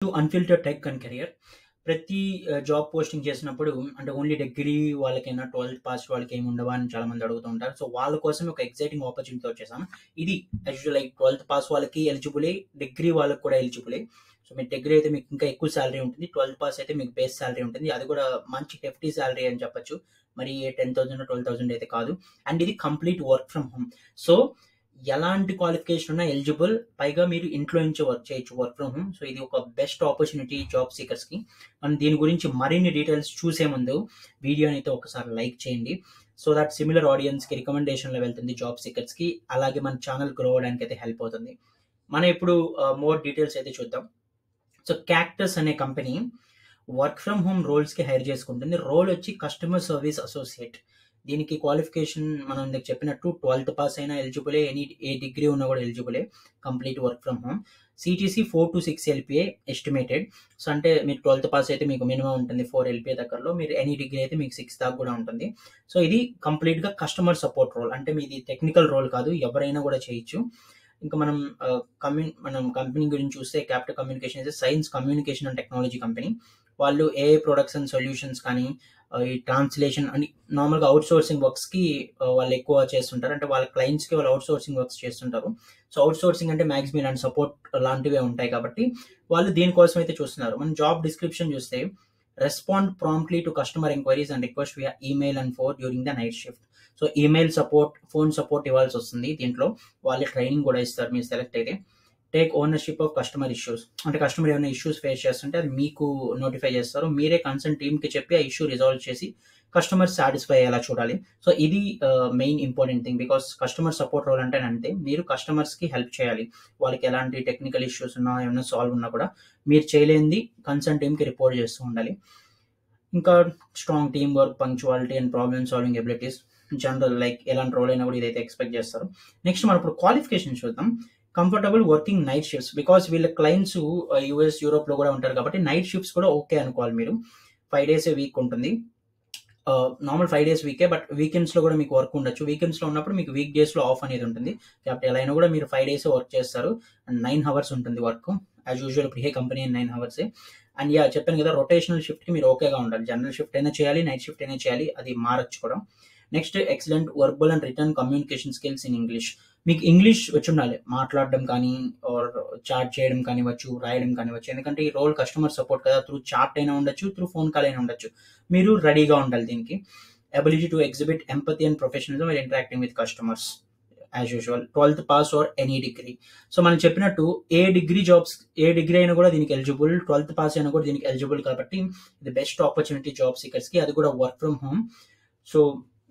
To unfiltered tech and career. ప్రతి job posting చేసినప్పుడు అంటే ఓన్లీ డిగ్రీ వాళ్ళకైనా 12థ్ పాస్ వాళ్ళకేమి ఉండవా అని చాలామంది అడుగుతూ ఉంటారు. సో, వాళ్ళ కోసం ఒక ఎక్సైటింగ్ ఆపర్చునిటీతో వచ్చేసాను. ఇది యాక్చువల్లీ లైక్ 12థ్ పాస్ వాళ్ళకి ఎలిజిబులే, డిగ్రీ వాళ్ళకి కూడా ఎలిజిబులే. సో, మీరు డిగ్రీ అయితే మీకు ఇంకా ఎక్కువ సాలరీ ఉంటుంది. 12థ్ పాస్ అయితే మీకు బేస్ సాలరీ ఉంటుంది. అది కూడా మంచి హెఫ్టీ సాలరీ అని చెప్పొచ్చు. మరి 10,000 12,000 అయితే కాదు. అండ్ ఇది complete work from home. So, ఎలాంటి క్వాలిఫికేషన్ ఉన్నా ఎలిజిబుల్. పైగా మీరు ఇంట్లో నుంచే వర్క్ చేయొచ్చు వర్క్ ఫ్రమ్ హోమ్. సో, ఇది ఒక బెస్ట్ ఆపర్చునిటీ జాబ్ సీకర్స్‌కి. మనం దీని గురించి మరిన్ని డీటెయిల్స్ చూసే ముందు వీడియోని అయితే ఒకసారి లైక్ చేయండి. సో దట్ సిమిలర్ ఆడియన్స్‌కి రికమెండేషన్‌లో వెళ్తుంది జాబ్ సీకర్స్‌కి. అలాగే మన ఛానల్ గ్రో అవ్వడానికి అయితే హెల్ప్ అవుతుంది. మనం ఇప్పుడు మోర్ డీటెయిల్స్ అయితే చూద్దాం. సో, క్యాక్టస్ అనే కంపెనీ వర్క్ ఫ్రమ్ హోమ్ రోల్స్‌కి హైర్ చేసుకుంటుంది. రోల్ వచ్చి కస్టమర్ సర్వీస్ అసోసియేట్. దీనికి క్వాలిఫికేషన్ మనం ఇందాక చెప్పినట్టు 12థ్ పాస్ అయినా ఎలిజిబులే. ఏ డిగ్రీ ఉన్నా కూడా ఎలిజిబులే. Complete work from home. CTC 4-6 LPA estimated. So, అంటే మీరు 12థ్ పాస్ అయితే మీకు మినిమమ్ ఉంటుంది 4 ఎల్‌పీఏ దగ్గరలో. మీరు ఎనీ డిగ్రీ అయితే మీకు 6 దాకా కూడా ఉంటుంది. సో, ఇది కంప్లీట్‌గా కస్టమర్ సపోర్ట్ రోల్. అంటే మీది టెక్నికల్ రోల్ కాదు. ఎవరైనా కూడా చేయొచ్చు. ఇంకా మనం కంపెనీ గురించి చూస్తే capital communication is science communication and technology company. వాళ్ళు ఏఐ ప్రొడక్ట్స్ అండ్ సొల్యూషన్స్ కానీ ఈ ట్రాన్స్లేషన్ అని నార్మల్గా అవుట్ సోర్సింగ్ వర్క్స్కి వాళ్ళు ఎక్కువ చేస్తుంటారు. అంటే వాళ్ళ క్లయింట్స్కి వాళ్ళు అవుట్ సోర్సింగ్ వర్క్స్ చేస్తుంటారు. సో, అవుట్ సోర్సింగ్ అంటే మ్యాక్సిమం ఇలాంటి సపోర్ట్ లాంటివే ఉంటాయి కాబట్టి వాళ్ళు దీనికోసం అయితే చూస్తున్నారు. మనం జాబ్ డిస్క్రిప్షన్ చూస్తే respond promptly to customer enquiries and request via email and phone during the night shift. So, email support, phone support ఇవ్వాల్సి వస్తుంది. దీంట్లో వాళ్ళే ట్రైనింగ్ కూడా ఇస్తారు మీరు సెలెక్ట్ అయితే. Take ownership of customer issues. అంటే కస్టమర్ ఏమైనా ఇష్యూస్ ఫేస్ చేస్తుంటే అది మీకు నోటిఫై చేస్తారు. మీరే కన్సర్న్ టీమ్‌కి చెప్పి ఆ ఇష్యూ రిజాల్వ్ చేసి కస్టమర్ సాటిస్ఫై అయ్యేలా చూడాలి. సో, ఇది main important thing. Because customer support role అంటేనే అంతే. మీరు కస్టమర్స్‌కి హెల్ప్ చేయాలి. వాళ్ళకి ఎలాంటి టెక్నికల్ ఇష్యూస్ ఉన్నా, ఏమన్నా సాల్వ్ ఉన్నా కూడా మీరు చేయలేనిది కన్సర్న్ టీమ్‌కి రిపోర్ట్ చేస్తూ ఉండాలి. ఇంకా strong team work, punctuality and problem solving abilities. General like ఎలాంటి రోల్ అయినా కూడా ఇదైతే ఎక్స్‌పెక్ట్ చేస్తారు. నెక్స్ట్ మనం ఇప్పుడు క్వాలిఫికేషన్ చూద్దాం. Comfortable working night shifts. Because వీళ్ళ క్లయింట్స్ యూఎస్, యూరోప్‌లో కూడా ఉంటారు కాబట్టి నైట్ షిఫ్ట్స్ కూడా ఓకే అనుకోవాలి మీరు. 5 డేస్ ఏ వీక్ ఉంటుంది. నార్మల్ 5 డేస్ వీకే. బట్ వీకెండ్స్‌లో కూడా మీకు వర్క్ ఉండొచ్చు. వీకెండ్స్‌లో ఉన్నప్పుడు మీకు వీక్ డేస్‌లో ఆఫ్ అనేది ఉంటుంది. కాబట్టి ఎలా అయినా కూడా మీరు 5 డేసే వర్క్ చేస్తారు. అండ్ 9 హవర్స్ ఉంటుంది వర్క్. యాజ్ యూజువల్ ఇప్పుడు ఏ కంపెనీ 9 హవర్సే. అండ్ చెప్పాను కదా, రొటేషనల్ షిఫ్ట్‌కి మీరు ఓకేగా ఉండాలి. జనరల్ షిఫ్ట్ అయినా చేయాలి, నైట్ షిఫ్ట్ అయినా చేయాలి. అది మారొచ్చు కూడా. Next excellent verbal and return communication skills in English. మీకు ఇంగ్లీష్ వచ్చి ఉండాలి. మాట్లాడడం కానీ ఆర్ చాట్ చేయడం కానివ్వచ్చు, రాయడం కానివ్వచ్చు. ఎందుకంటే ఈ రోల్ కస్టమర్ సపోర్ట్ కదా. త్రూ చాట్ అయినా ఉండొచ్చు, త్రూ ఫోన్ కాల్ అయినా ఉండొచ్చు. మీరు రెడీగా ఉండాలి దీనికి. Ability to exhibit empathy and professionalism while interacting with customers as usual. 12థ్ pass or any degree. So, మనం చెప్పినట్టు ఏ డిగ్రీ అయినా కూడా దీనికి ఎలిజిబుల్. 12థ్ పాస్ అయినా కూడా దీనికి ఎలిజిబుల్ కాబట్టి ఇది బెస్ట్ ఆపర్చునిటీ జాబ్ సీకర్స్‌కి. అది కూడా వర్క్ ఫ్రమ్ హోమ్. సో,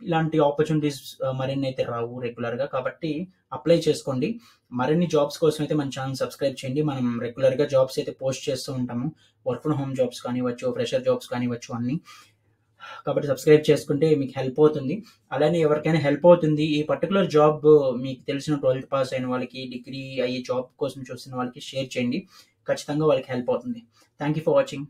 ఇలాంటి ఆపర్చునిటీస్ మరిన్ని అయితే రావు రెగ్యులర్‌గా. కాబట్టి అప్లై చేసుకోండి. మరిన్ని జాబ్స్ కోసం అయితే మన ఛానల్ సబ్స్క్రైబ్ చేయండి. మనం రెగ్యులర్‌గా జాబ్స్ అయితే పోస్ట్ చేస్తూ ఉంటాము. వర్క్ ఫ్రమ్ హోమ్ జాబ్స్ కానివ్వచ్చు, ఫ్రెషర్ జాబ్స్ కానివ్వచ్చు అన్నీ. కాబట్టి సబ్స్క్రైబ్ చేసుకుంటే మీకు హెల్ప్ అవుతుంది. అలానే ఎవరికైనా హెల్ప్ అవుతుంది ఈ పర్టిక్యులర్ జాబ్ మీకు తెలిసిన 12థ్ పాస్ అయిన వాళ్ళకి, డిగ్రీ అయ్యి జాబ్ కోసం చూస్తున్న వాళ్ళకి షేర్ చేయండి. ఖచ్చితంగా వాళ్ళకి హెల్ప్ అవుతుంది. Thank you for watching.